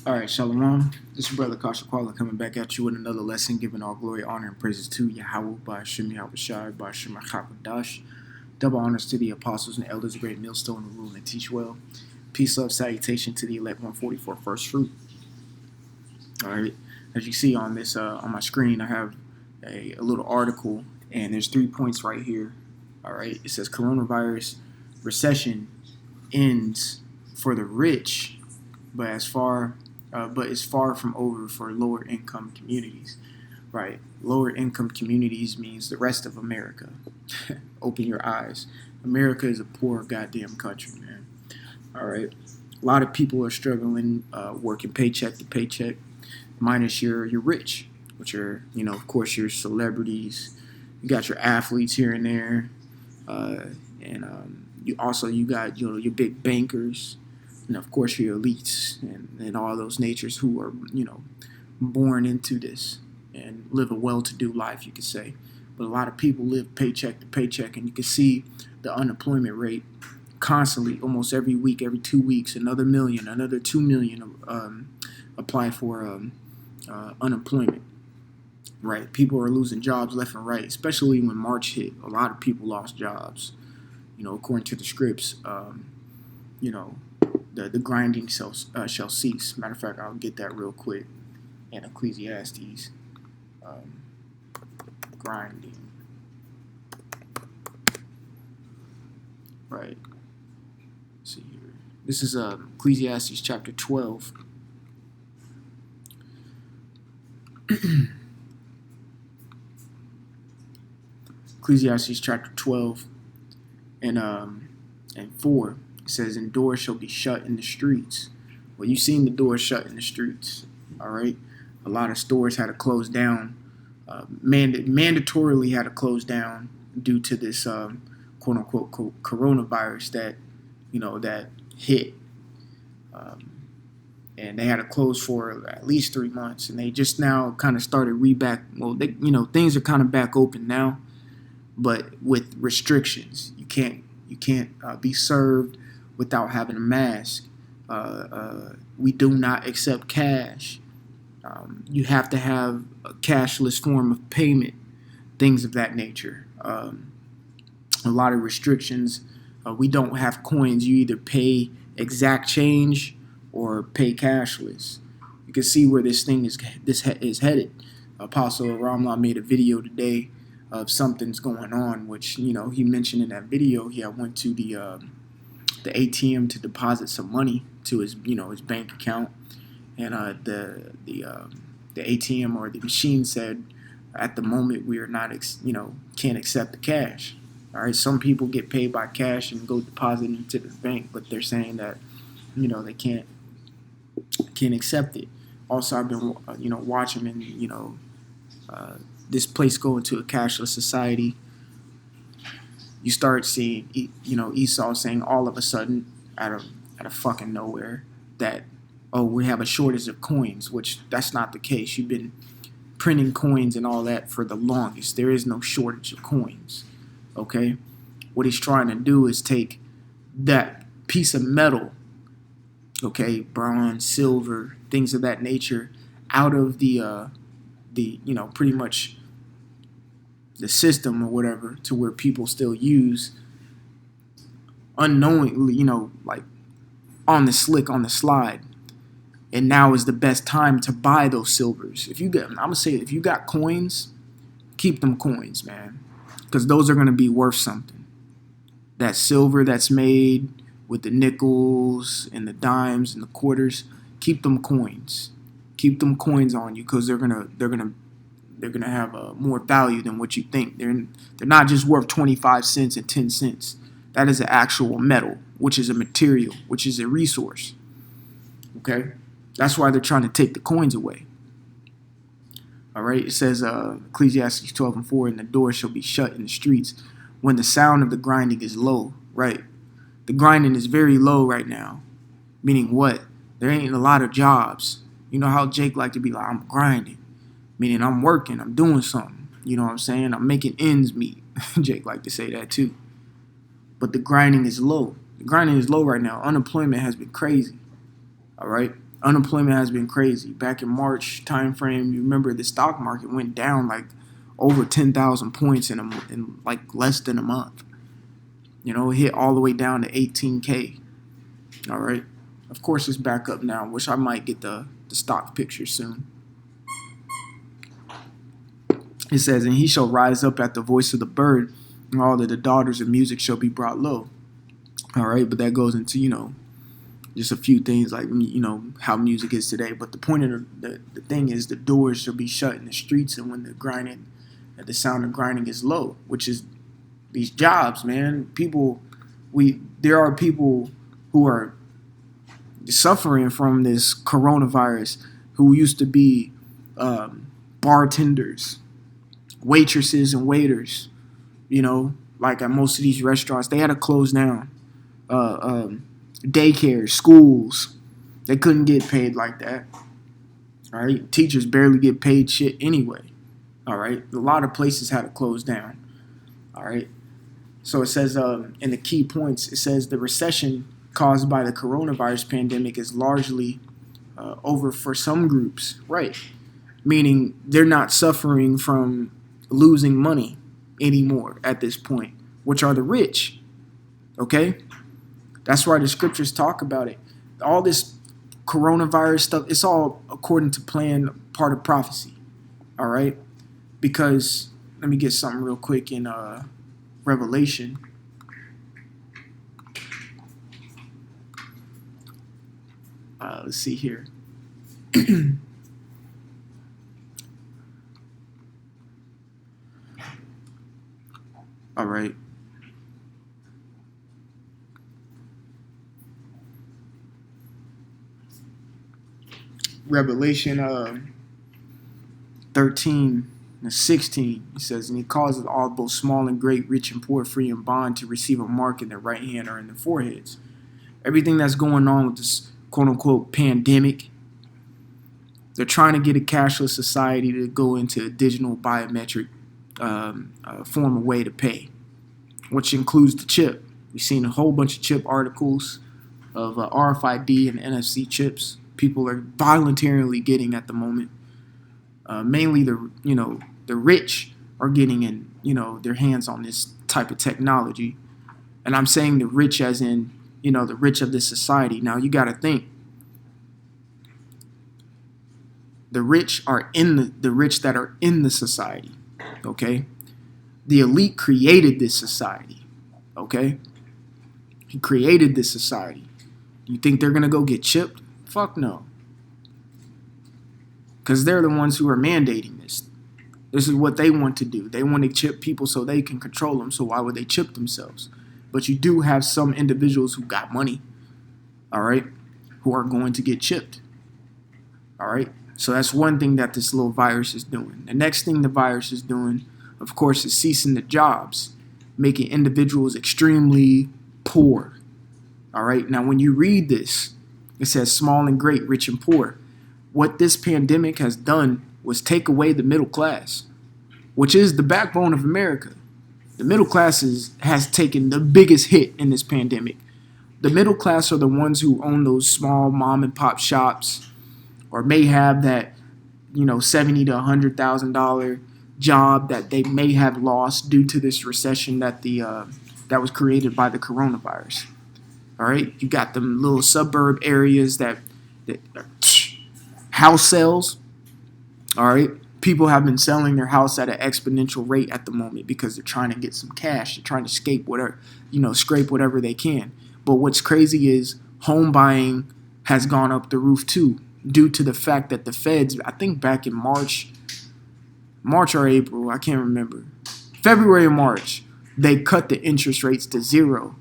All right, Shalom. This is Brother Kasha Kwala coming back at you with another lesson, giving all glory, honor, and praises to Yahweh by Hashem Yahushai by Hashem Hakadosh. Double honors to the apostles and elders, great millstone who rule and teach well. Peace, love, salutation to the elect 144 first fruit. All right, as you see on this on my screen, I have a little article, and there's 3 points right here. All right, it says coronavirus recession ends for the rich, but it's far from over for lower income communities. Right, lower income communities means the rest of America. Open your eyes. America is a poor goddamn country, man. All right, a lot of people are struggling, working paycheck to paycheck, minus your rich, which are, of course, your celebrities. You got your athletes here and there, and you got your big bankers, and of course your elites and all those natures who are born into this and live a well-to-do life, you could say. But a lot of people live paycheck to paycheck, and you can see the unemployment rate constantly, almost every week, every 2 weeks, another million, another 2 million apply for unemployment. Right, people are losing jobs left and right, especially when March hit. A lot of people lost jobs. According to the scripts, the grinding shall cease. Matter of fact, I'll get that real quick in Ecclesiastes. Grinding. Right. Let's see here. This is Ecclesiastes chapter 12. Ecclesiastes chapter 12 and 4. It says, "And doors shall be shut in the streets." Well, you've seen the doors shut in the streets. All right. A lot of stores had to close down. Mandatorily had to close down due to this quote unquote coronavirus that hit, and they had to close for at least 3 months, and they just now kind of started things are kind of back open now, but with restrictions. You can't be served without having a mask. We do not accept cash. You have to have a cashless form of payment, things of that nature. A lot of restrictions. We don't have coins. You either pay exact change or pay cashless. You can see where this is headed. Apostle Ramla made a video today of something's going on, which he mentioned in that video. He went to the ATM to deposit some money to his his bank account, and the ATM or the machine said, at the moment we are not can't accept the cash. All right, some people get paid by cash and go deposit into the bank, but they're saying that they can't accept it. Also, I've been watching and this place go into a cashless society. You start seeing Esau saying all of a sudden out of fucking nowhere that, oh, we have a shortage of coins, which that's not the case. You've been printing coins and all that for the longest. There is no shortage of coins. Okay, what he's trying to do is take that piece of metal, okay, bronze, silver, things of that nature, out of the pretty much the system or whatever, to where people still use unknowingly, like on the slide. And now is the best time to buy those silvers. I'm gonna say, if you got coins, keep them coins, man, because those are gonna be worth something. That silver that's made with the nickels and the dimes and the quarters, keep them coins. Keep them coins on you, because they're gonna have more value than what you think. They're not just worth 25 cents and 10 cents. That is an actual metal, which is a material, which is a resource. Okay, that's why they're trying to take the coins away. All right, it says Ecclesiastes 12 and 4, "And the door shall be shut in the streets when the sound of the grinding is low." Right, the grinding is very low right now. Meaning what? There ain't a lot of jobs. You know how Jake like to be like, "I'm grinding," meaning I'm working, I'm doing something. You know what I'm saying? I'm making ends meet. Jake like to say that too. But the grinding is low. The grinding is low right now. Unemployment has been crazy. All right. Unemployment has been crazy. Back in March timeframe, you remember the stock market went down like over 10,000 points in like less than a month. You know, it hit all the way down to 18K. All right. Of course, it's back up now. Wish I might get the stock picture soon. It says, and he shall rise up at the voice of the bird, and all of the daughters of music shall be brought low. All right, but that goes into, just a few things like, how music is today. But the point of the thing is the doors shall be shut in the streets, and when the sound of grinding is low, which is these jobs, man. There are people who are suffering from this coronavirus who used to be bartenders, waitresses and waiters, like at most of these restaurants. They had to close down. Daycare, schools, they couldn't get paid like that. All right, teachers barely get paid shit anyway. All right, a lot of places had to close down. All right, so it says in the key points, it says the recession caused by the coronavirus pandemic is largely over for some groups, right? Meaning they're not suffering from losing money anymore at this point, which are the rich. Okay, that's why the scriptures talk about it. All this coronavirus stuff, it's all according to plan, part of prophecy. All right, because let me get something real quick in Revelation. Let's see here. All right. Revelation 13 and 16, it says, and he causes all, both small and great, rich and poor, free and bond, to receive a mark in their right hand or in their foreheads. Everything that's going on with this quote-unquote pandemic, they're trying to get a cashless society to go into a digital biometric form of way to pay, which includes the chip. We've seen a whole bunch of chip articles of RFID and NFC chips. People are voluntarily getting at the moment. Mainly the rich are getting in their hands on this type of technology, and I'm saying the rich as in the rich of this society. Now you got to think the rich are the rich that are in the society. Okay, the elite created this society. Okay, he created this society. You think they're gonna go get chipped? Fuck no. Because they're the ones who are mandating this. This is what they want to do. They want to chip people so they can control them. So why would they chip themselves? But you do have some individuals who got money, all right, who are going to get chipped. All right. So that's one thing that this little virus is doing. The next thing the virus is doing, of course, is ceasing the jobs, making individuals extremely poor. All right. Now, when you read this, it says small and great, rich and poor. What this pandemic has done was take away the middle class, which is the backbone of America. The middle class has taken the biggest hit in this pandemic. The middle class are the ones who own those small mom and pop shops, or may have that, $70,000 to $100,000 job that they may have lost due to this recession that that was created by the coronavirus. All right, you got them little suburb areas that house sales. All right, people have been selling their house at an exponential rate at the moment because they're trying to get some cash. They're trying to scrape whatever they can. But what's crazy is home buying has gone up the roof too, due to the fact that the feds, I think back in March or April, I can't remember, February or March, they cut the interest rates to zero,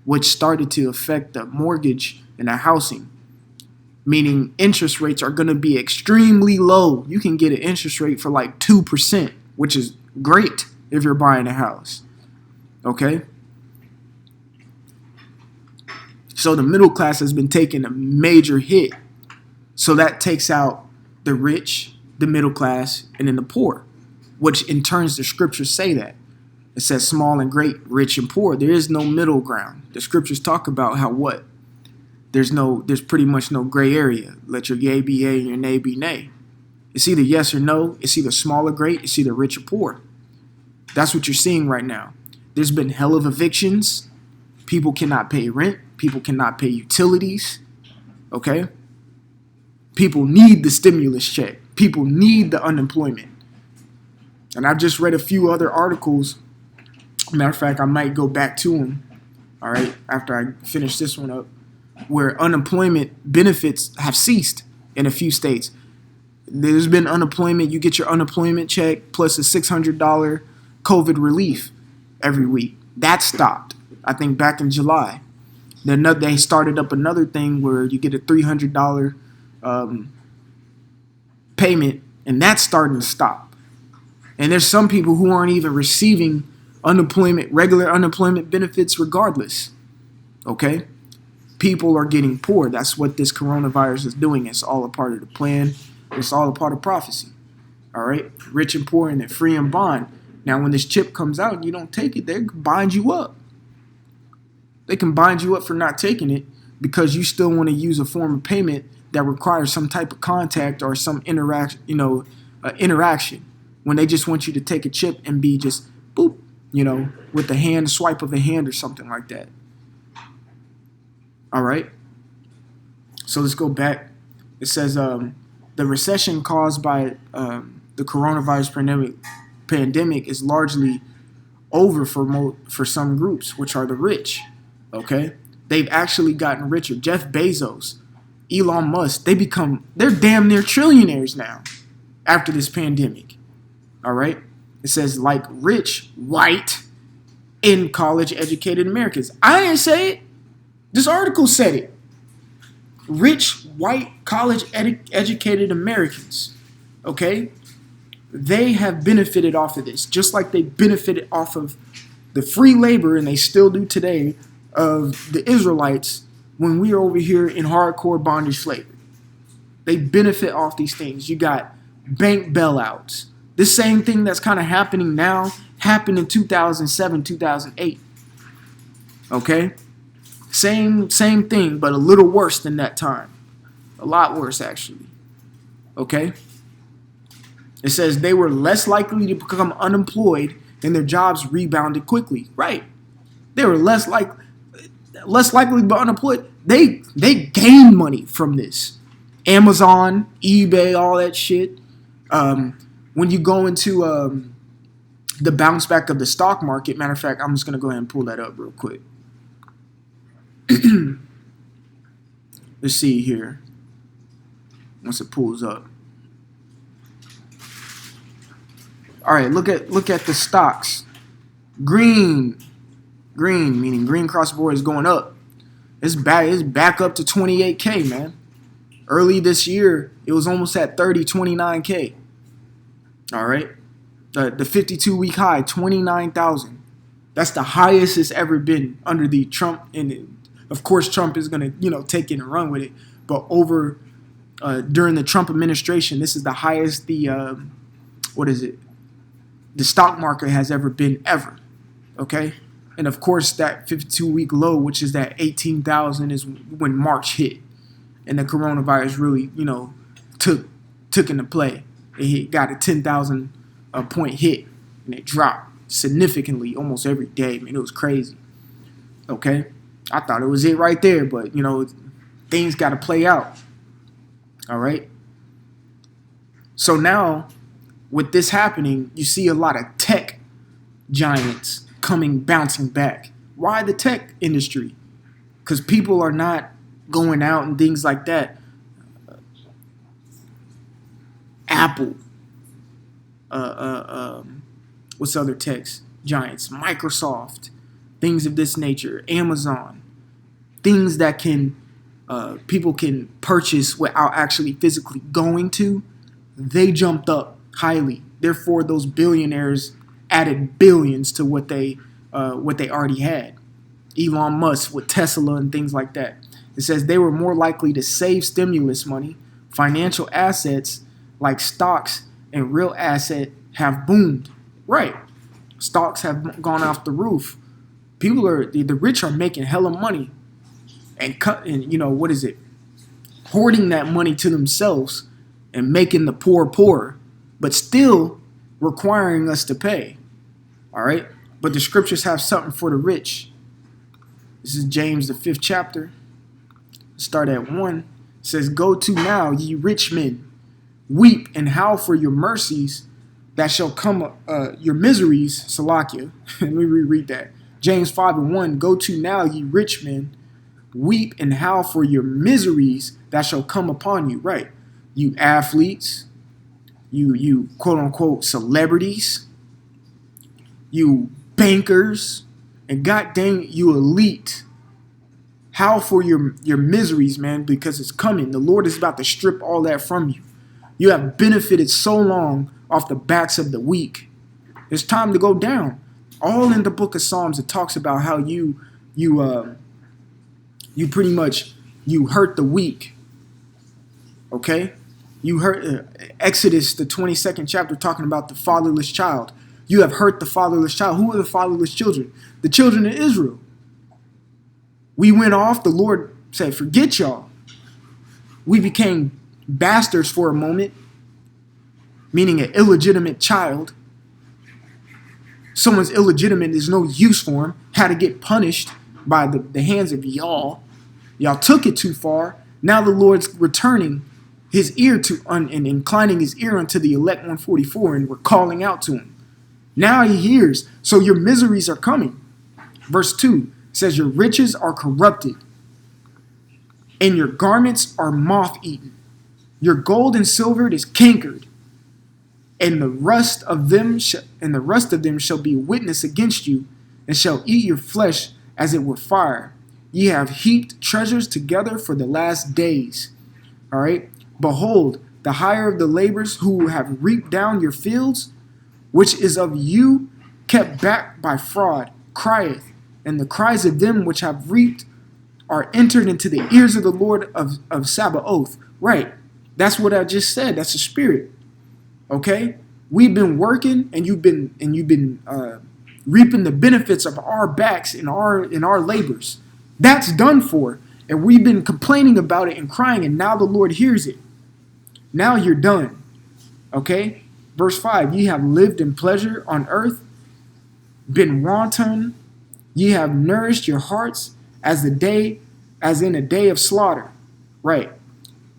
which started to affect the mortgage and the housing. Meaning interest rates are going to be extremely low. You can get an interest rate for like 2%, which is great if you're buying a house. Okay? So the middle class has been taking a major hit. So that takes out the rich, the middle class, and then the poor, which in turns the scriptures say that. It says small and great, rich and poor. There is no middle ground. The scriptures talk about how what? there's pretty much no gray area. Let your yay be yay and your nay be nay. It's either yes or no. It's either small or great. It's either rich or poor. That's what you're seeing right now. There's been hell of evictions. People cannot pay rent. People cannot pay utilities. Okay? People need the stimulus check. People need the unemployment. And I've just read a few other articles. Matter of fact, I might go back to them, all right, after I finish this one up, where unemployment benefits have ceased in a few states. There's been unemployment. You get your unemployment check plus a $600 COVID relief every week. That stopped, I think, back in July. Then they started up another thing where you get a $300 payment, and that's starting to stop. And there's some people who aren't even receiving regular unemployment benefits regardless. Okay? People are getting poor. That's what this coronavirus is doing. It's all a part of the plan. It's all a part of prophecy. All right? Rich and poor, and then free and bond. Now, when this chip comes out and you don't take it, they can bind you up. They can bind you up for not taking it because you still want to use a form of payment that requires some type of contact or some interaction, interaction. When they just want you to take a chip and be just boop, with the swipe of a hand or something like that. All right. So let's go back. It says the recession caused by the coronavirus pandemic is largely over for some groups, which are the rich. Okay, they've actually gotten richer. Jeff Bezos, Elon Musk, they're damn near trillionaires now after this pandemic. All right. It says like rich, white, and college educated Americans. I didn't say it. This article said it. Rich, white, college educated Americans. Okay. They have benefited off of this, just like they benefited off of the free labor, and they still do today, of the Israelites when we are over here in hardcore bondage slavery. They benefit off these things. You got bank bailouts. This same thing that's kind of happening now happened in 2007, 2008. Okay? Same thing, but a little worse than that time. A lot worse, actually. Okay? It says they were less likely to become unemployed and their jobs rebounded quickly. Right. They were less likely to be unemployed. They gained money from this. Amazon, eBay, all that shit. When you go into the bounce back of the stock market, matter of fact, I'm just going to go ahead and pull that up real quick. Let's see here. Once it pulls up. All right, look at the stocks. Green meaning green cross board is going up. It's back up to 28K, man. Early this year, it was almost at 29K. All right. The 52-week high, 29,000. That's the highest it's ever been under the Trump. And of course, Trump is going to, take it and run with it. But during the Trump administration, this is the highest the stock market has ever been ever. Okay. And of course, that 52-week low, which is that 18,000, is when March hit. And the coronavirus really, took into play. It got a 10,000 point hit, and it dropped significantly almost every day. Man, it was crazy. Okay, I thought it was it right there, but things got to play out. All right. So now, with this happening, you see a lot of tech giants bouncing back. Why the tech industry? Because people are not going out and things like that. Apple, what's other tech giants? Microsoft, things of this nature. Amazon, things that people can purchase without actually physically going to. They jumped up highly. Therefore, those billionaires added billions to what they already had. Elon Musk with Tesla and things like that. It says they were more likely to save stimulus money. Financial assets like stocks and real asset have boomed. Right. Stocks have gone off the roof. The rich are making hella money. and what is it? Hoarding that money to themselves and making the poor poorer, but still requiring us to pay. All right. But the scriptures have something for the rich. This is James, the 5th chapter. Start at 1. It says, "Go to now, ye rich men, weep and howl for your mercies that shall come, your miseries." Salakia. Let me reread that. James 5:1. "Go to now, ye rich men, weep and howl for your miseries that shall come upon you." Right. You athletes, you quote unquote celebrities, you bankers, and god dang you elite. Howl for your miseries, man, because it's coming. The Lord is about to strip all that from you. You have benefited so long off the backs of the weak. It's time to go down. All in the book of Psalms, it talks about how you pretty much you hurt the weak. Okay? You hurt Exodus, the 22nd chapter, talking about the fatherless child. You have hurt the fatherless child. Who are the fatherless children? The children of Israel. We went off. The Lord said, forget y'all. We became bastards for a moment, meaning an illegitimate child. Someone's illegitimate is no use for him. Had to get punished by the hands of y'all. Y'all took it too far. Now the Lord's returning his ear to and inclining his ear unto the elect 144, and we're calling out to him. Now he hears. So your miseries are coming. Verse 2 says, your riches are corrupted, and your garments are moth-eaten. Your gold and silver is cankered, and the rust of them shall be a witness against you, and shall eat your flesh as it were fire. Ye have heaped treasures together for the last days. All right. Behold, the hire of the laborers who have reaped down your fields, which is of you kept back by fraud, crieth, and the cries of them which have reaped are entered into the ears of the Lord of Sabaoth. Right. That's what I just said. That's the spirit. Okay. We've been working, and you've been reaping the benefits of our backs in our labors. That's done for. And we've been complaining about it and crying, and now the Lord hears it. Now you're done. Okay? Verse 5, ye have lived in pleasure on earth, been wanton, ye have nourished your hearts as in a day of slaughter. Right.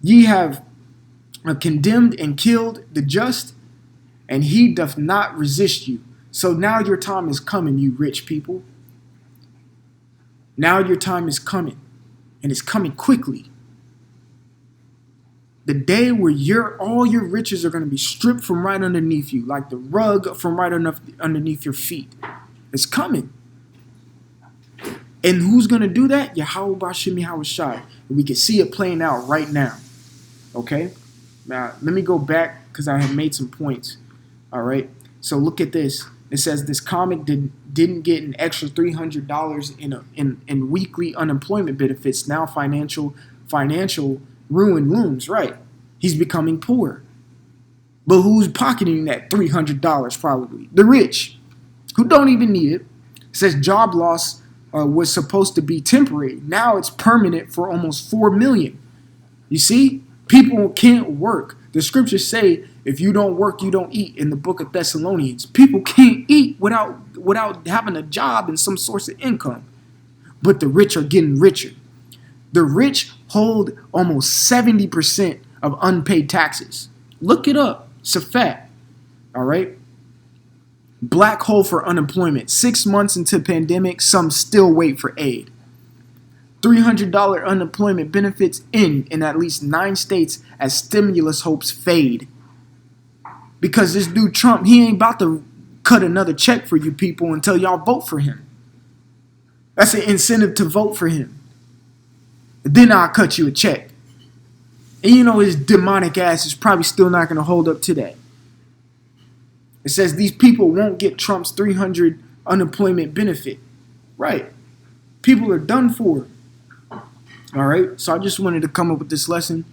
Ye have condemned and killed the just, and he doth not resist you. So now your time is coming, you rich people. Now your time is coming, and it's coming quickly. The day where all your riches are going to be stripped from right underneath you, like the rug from right underneath your feet. It's coming. And who's going to do that? Yahweh Bashimi Hawashai. And we can see it playing out right now. Okay? Now, let me go back because I have made some points. All right? So look at this. It says this comic didn't get an extra $300 in weekly unemployment benefits. Now financial ruin looms. Right. He's becoming poor. But who's pocketing that $300 probably? The rich, who don't even need it. It says job loss was supposed to be temporary. Now it's permanent for almost 4 million. You see, people can't work. The scriptures say, if you don't work, you don't eat, in the book of Thessalonians. People can't eat without having a job and some source of income. But the rich are getting richer. The rich hold almost 70% of unpaid taxes. Look it up. It's a fact. All right. Black hole for unemployment. 6 months into pandemic, some still wait for aid. $300 unemployment benefits in at least 9 states as stimulus hopes fade. Because this dude Trump, he ain't about to cut another check for you people until y'all vote for him. That's an incentive to vote for him. Then I'll cut you a check. And you know his demonic ass is probably still not going to hold up to that. It says these people won't get Trump's $300 unemployment benefit. Right. People are done for. All right. So I just wanted to come up with this lesson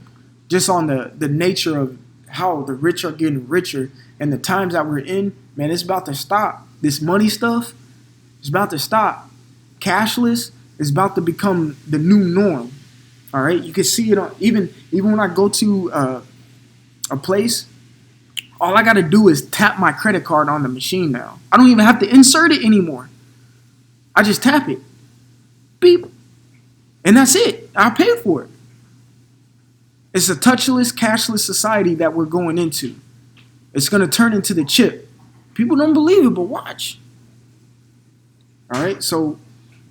just on the nature of how the rich are getting richer and the times that we're in. Man, it's about to stop. This money stuff is about to stop. Cashless, It's about to become the new norm. All right, you can see it on even when I go to a place. All I got to do is tap my credit card on the machine now. I don't even have to insert it anymore. I just tap it, beep, and that's it. I pay for it. It's a touchless, cashless society that we're going into. It's going to turn into the chip. People don't believe it, but watch. All right, so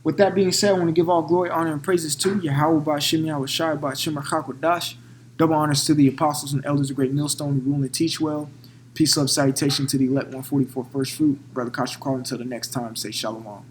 with that being said, I want to give all glory, honor, and praises to Yahweh Ba'Shem Yahweh Shai Ba'Shem Hakodash. Double honors to the apostles and elders of Great Millstone who rule and teach well. Peace, love, salutation to the elect 144 first fruit. Brother Kasha Call until the next time. Say shalom.